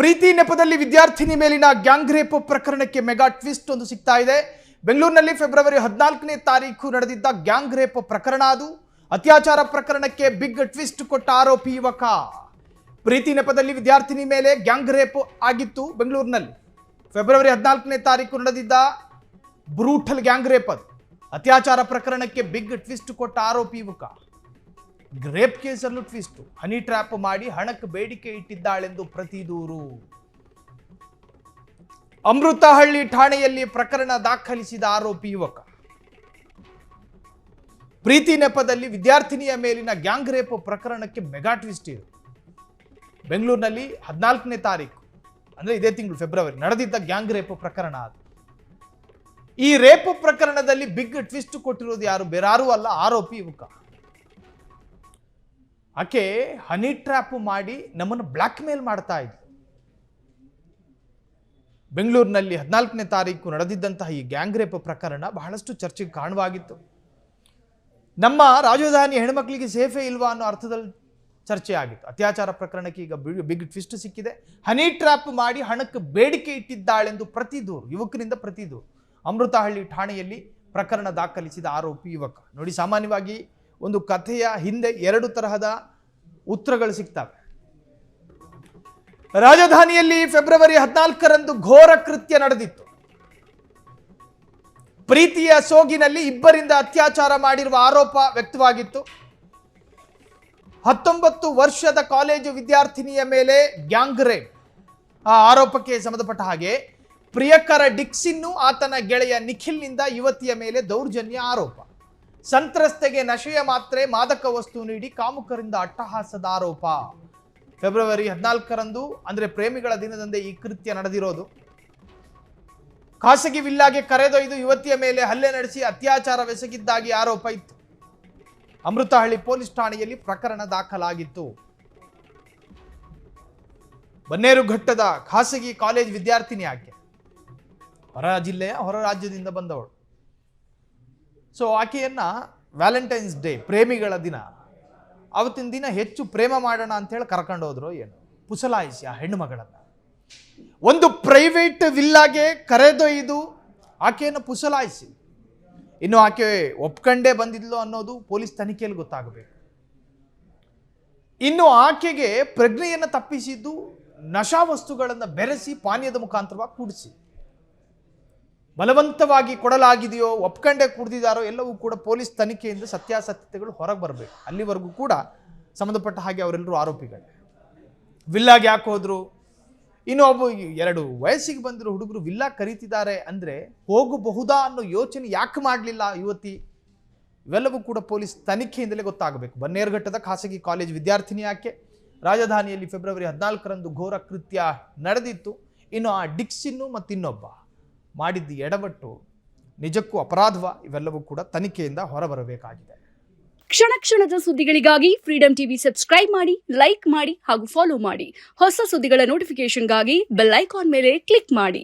ಪ್ರೀತಿ ನೆಪದಲ್ಲಿ ವಿದ್ಯಾರ್ಥಿನಿ ಮೇಲಿನ ಗ್ಯಾಂಗ್ ರೇಪ್ ಪ್ರಕರಣಕ್ಕೆ ಮೆಗಾ ಟ್ವಿಸ್ಟ್ ಒಂದು ಸಿಗ್ತಾ ಇದೆ. ಬೆಂಗಳೂರಿನಲ್ಲಿ ಫೆಬ್ರವರಿ 14ನೇ ತಾರೀಕು ನಡೆದಿದ್ದ ಗ್ಯಾಂಗ್ ರೇಪ್ ಪ್ರಕರಣ ಅದು. ಅತ್ಯಾಚಾರ ಪ್ರಕರಣಕ್ಕೆ ಬಿಗ್ ಟ್ವಿಸ್ಟ್ ಕೊಟ್ಟ ಆರೋಪಿ ಯುವಕ. ಪ್ರೀತಿ ನೆಪದಲ್ಲಿ ವಿದ್ಯಾರ್ಥಿನಿ ಮೇಲೆ ಗ್ಯಾಂಗ್ ರೇಪ್ ಆಗಿತ್ತು ಬೆಂಗಳೂರಿನಲ್ಲಿ. ಫೆಬ್ರವರಿ 14ನೇ ತಾರೀಕು ನಡೆದಿದ್ದ ಬ್ರೂಟಲ್ ಗ್ಯಾಂಗ್ ರೇಪ್ ಅದು. ಅತ್ಯಾಚಾರ ಪ್ರಕರಣಕ್ಕೆ ಬಿಗ್ ಟ್ವಿಸ್ಟ್ ಕೊಟ್ಟ ಆರೋಪಿ ಯುವಕ. ರೇಪ್ ಕೇಸಲ್ಲೂ ಟ್ವಿಸ್ಟ್. ಹನಿ ಟ್ರ್ಯಾಪ್ ಮಾಡಿ ಹಣಕ್ಕೆ ಬೇಡಿಕೆ ಇಟ್ಟಿದ್ದಾಳೆಂದು ಪ್ರತಿ ದೂರು. ಅಮೃತಹಳ್ಳಿ ಠಾಣೆಯಲ್ಲಿ ಪ್ರಕರಣ ದಾಖಲಿಸಿದ ಆರೋಪಿ ಯುವಕ. ಪ್ರೀತಿ ನೆಪದಲ್ಲಿ ವಿದ್ಯಾರ್ಥಿನಿಯ ಮೇಲಿನ ಗ್ಯಾಂಗ್ ರೇಪ್ ಪ್ರಕರಣಕ್ಕೆ ಮೆಗಾ ಟ್ವಿಸ್ಟ್ ಇದೆ. ಬೆಂಗಳೂರಿನಲ್ಲಿ 14ನೇ ತಾರೀಕು ಅಂದ್ರೆ ಇದೇ ತಿಂಗಳು ಫೆಬ್ರವರಿ ನಡೆದಿದ್ದ ಗ್ಯಾಂಗ್ ರೇಪ್ ಪ್ರಕರಣ ಅದು. ಈ ರೇಪ್ ಪ್ರಕರಣದಲ್ಲಿ ಬಿಗ್ ಟ್ವಿಸ್ಟ್ ಕೊಟ್ಟಿರೋದು ಯಾರು, ಬೇರಾರೂ ಅಲ್ಲ, ಆರೋಪಿ ಯುವಕ. ಆಕೆ ಹನಿ ಟ್ರ್ಯಾಪ್ ಮಾಡಿ ನಮ್ಮನ್ನು ಬ್ಲ್ಯಾಕ್ ಮೇಲ್ ಮಾಡ್ತಾ ಇದ್ಲು. ಬೆಂಗಳೂರಿನಲ್ಲಿ 14ನೇ ತಾರೀಕು ನಡೆದಿದ್ದಂತಹ ಈ ಗ್ಯಾಂಗ್ ರೇಪ್ ಪ್ರಕರಣ ಬಹಳಷ್ಟು ಚರ್ಚೆಗೆ ಕಾರಣವಾಗಿತ್ತು. ನಮ್ಮ ರಾಜಧಾನಿ ಹೆಣ್ಮಕ್ಳಿಗೆ ಸೇಫೇ ಇಲ್ವಾ ಅನ್ನೋ ಅರ್ಥದಲ್ಲಿ ಚರ್ಚೆ ಆಗಿತ್ತು. ಅತ್ಯಾಚಾರ ಪ್ರಕರಣಕ್ಕೆ ಈಗ ಬಿಗ್ ಟ್ವಿಸ್ಟ್ ಸಿಕ್ಕಿದೆ. ಹನಿ ಟ್ರ್ಯಾಪ್ ಮಾಡಿ ಹಣಕ್ಕೆ ಬೇಡಿಕೆ ಇಟ್ಟಿದ್ದಾಳೆಂದು ಪ್ರತಿ ದೂರು, ಯುವಕರಿಂದ ಪ್ರತಿ ದೂರು. ಅಮೃತಹಳ್ಳಿ ಠಾಣೆಯಲ್ಲಿ ಪ್ರಕರಣ ದಾಖಲಿಸಿದ ಆರೋಪಿ ಯುವಕ. ನೋಡಿ, ಸಾಮಾನ್ಯವಾಗಿ ಒಂದು ಕಥೆಯ ಹಿಂದೆ ಎರಡು ತರಹದ ಉತ್ತರಗಳು ಸಿಗ್ತವೆ. ರಾಜಧಾನಿಯಲ್ಲಿ ಫೆಬ್ರವರಿ 14ರಂದು ಘೋರ ಕೃತ್ಯ ನಡೆದಿತ್ತು. ಪ್ರೀತಿಯ ಸೋಗಿನಲ್ಲಿ ಇಬ್ಬರಿಂದ ಅತ್ಯಾಚಾರ ಮಾಡಿರುವ ಆರೋಪ ವ್ಯಕ್ತವಾಗಿತ್ತು. 19 ವರ್ಷದ ಕಾಲೇಜು ವಿದ್ಯಾರ್ಥಿನಿಯ ಮೇಲೆ ಗ್ಯಾಂಗ್ ರೇಪ್. ಆ ಆರೋಪಕ್ಕೆ ಸಂಬಂಧಪಟ್ಟ ಹಾಗೆ ಪ್ರಿಯಕರ ಡಿಕ್ಸಿನ್ನು ಆತನ ಗೆಳೆಯ ನಿಖಿಲ್ನಿಂದ ಯುವತಿಯ ಮೇಲೆ ದೌರ್ಜನ್ಯ ಆರೋಪ. ಸಂತ್ರಸ್ತೆಗೆ ನಶೆಯ ಮಾತ್ರೆ ಮಾದಕ ವಸ್ತು ನೀಡಿ ಕಾಮುಕರಿಂದ ಅಟ್ಟಹಾಸದ ಆರೋಪ. ಫೆಬ್ರವರಿ 14ರಂದು ಅಂದ್ರೆ ಪ್ರೇಮಿಗಳ ದಿನದಂದೇ ಈ ಕೃತ್ಯ ನಡೆದಿರೋದು. ಖಾಸಗಿ ವಿಲ್ಲಾಗೆ ಕರೆದೊಯ್ದು ಯುವತಿಯ ಮೇಲೆ ಹಲ್ಲೆ ನಡೆಸಿ ಅತ್ಯಾಚಾರವೆಸಗಿದ್ದಾಗಿ ಆರೋಪ ಇತ್ತು. ಅಮೃತಹಳ್ಳಿ ಪೊಲೀಸ್ ಠಾಣೆಯಲ್ಲಿ ಪ್ರಕರಣ ದಾಖಲಾಗಿತ್ತು. ಬನ್ನೇರುಘಟ್ಟದ ಖಾಸಗಿ ಕಾಲೇಜ್ ವಿದ್ಯಾರ್ಥಿನಿ ಆಕೆ. ಹೊರ ಜಿಲ್ಲೆಯ ಹೊರ ರಾಜ್ಯದಿಂದ ಬಂದವಳು. ಸೊ ಆಕೆಯನ್ನ ವ್ಯಾಲೆಂಟೈನ್ಸ್ ಡೇ, ಪ್ರೇಮಿಗಳ ದಿನ, ಅವತ್ತಿನ ದಿನ ಹೆಚ್ಚು ಪ್ರೇಮ ಮಾಡೋಣ ಅಂತ ಹೇಳಿ ಕರ್ಕೊಂಡು ಹೋದ್ರು. ಏನು ಪುಸಲಾಯಿಸಿ ಆ ಹೆಣ್ಣು ಮಗಳನ್ನ ಒಂದು ಪ್ರೈವೇಟ್ ವಿಲ್ಲಾಗೆ ಕರೆದೊಯ್ದು ಆಕೆಯನ್ನು ಪುಸಲಾಯಿಸಿ. ಇನ್ನು ಆಕೆ ಒಪ್ಕೊಂಡೇ ಬಂದಿದ್ಲು ಅನ್ನೋದು ಪೊಲೀಸ್ ತನಿಖೆಯಲ್ಲಿ ಗೊತ್ತಾಗಬೇಕು. ಇನ್ನು ಆಕೆಗೆ ಪ್ರಜ್ಞೆಯನ್ನು ತಪ್ಪಿಸಿದ್ದು ನಶಾ ವಸ್ತುಗಳನ್ನು ಬೆರೆಸಿ ಪಾನೀಯದ ಮುಖಾಂತರವಾಗಿ ಕುಡಿಸಿ. ಬಲವಂತವಾಗಿ ಕೊಡಲಾಗಿದೆಯೋ, ಒಪ್ಕೊಂಡೇ ಕುಡಿದಿದ್ದಾರೋ ಎಲ್ಲವೂ ಕೂಡ ಪೊಲೀಸ್ ತನಿಖೆಯಿಂದ ಸತ್ಯಾಸತ್ಯತೆಗಳು ಹೊರಗೆ ಬರಬೇಕು. ಅಲ್ಲಿವರೆಗೂ ಕೂಡ ಸಂಬಂಧಪಟ್ಟ ಹಾಗೆ ಅವರೆಲ್ಲರೂ ಆರೋಪಿಗಳು. ವಿಲ್ಲಾಗೆ ಯಾಕೆ ಹೋದ್ರು? ಇನ್ನು 2 ವಯಸ್ಸಿಗೆ ಬಂದಿರೋ ಹುಡುಗರು ವಿಲ್ಲಾ ಕರೀತಿದ್ದಾರೆ ಅಂದರೆ ಹೋಗಬಹುದಾ ಅನ್ನೋ ಯೋಚನೆ ಯಾಕೆ ಮಾಡಲಿಲ್ಲ ಯುವತಿ? ಇವೆಲ್ಲವೂ ಕೂಡ ಪೊಲೀಸ್ ತನಿಖೆಯಿಂದಲೇ ಗೊತ್ತಾಗಬೇಕು. ಬನ್ನೇರುಘಟ್ಟದ ಖಾಸಗಿ ಕಾಲೇಜ್ ವಿದ್ಯಾರ್ಥಿನಿ ಆಕೆ. ರಾಜಧಾನಿಯಲ್ಲಿ ಫೆಬ್ರವರಿ 14ರಂದು ಘೋರ ಕೃತ್ಯ ನಡೆದಿತ್ತು. ಇನ್ನು ಆ ಡಿಕ್ಸಿನ್ನು ಮತ್ತು ಇನ್ನೊಬ್ಬ ಮಾಡಿದ್ದು ಎಡವಟ್ಟು ನಿಜಕ್ಕೂ ಅಪರಾಧವ? ಇವೆಲ್ಲವೂ ಕೂಡ ತನಿಖೆಯಿಂದ ಹೊರಬರಬೇಕಾಗಿದೆ. ಕ್ಷಣ ಕ್ಷಣದ ಸುದ್ದಿಗಳಿಗಾಗಿ ಫ್ರೀಡಂ ಟಿವಿ ಸಬ್ಸ್ಕ್ರೈಬ್ ಮಾಡಿ, ಲೈಕ್ ಮಾಡಿ ಹಾಗೂ ಫಾಲೋ ಮಾಡಿ. ಹೊಸ ಸುದ್ದಿಗಳ ನೋಟಿಫಿಕೇಶನ್ಗಾಗಿ ಬೆಲ್ ಐಕಾನ್ ಮೇಲೆ ಕ್ಲಿಕ್ ಮಾಡಿ.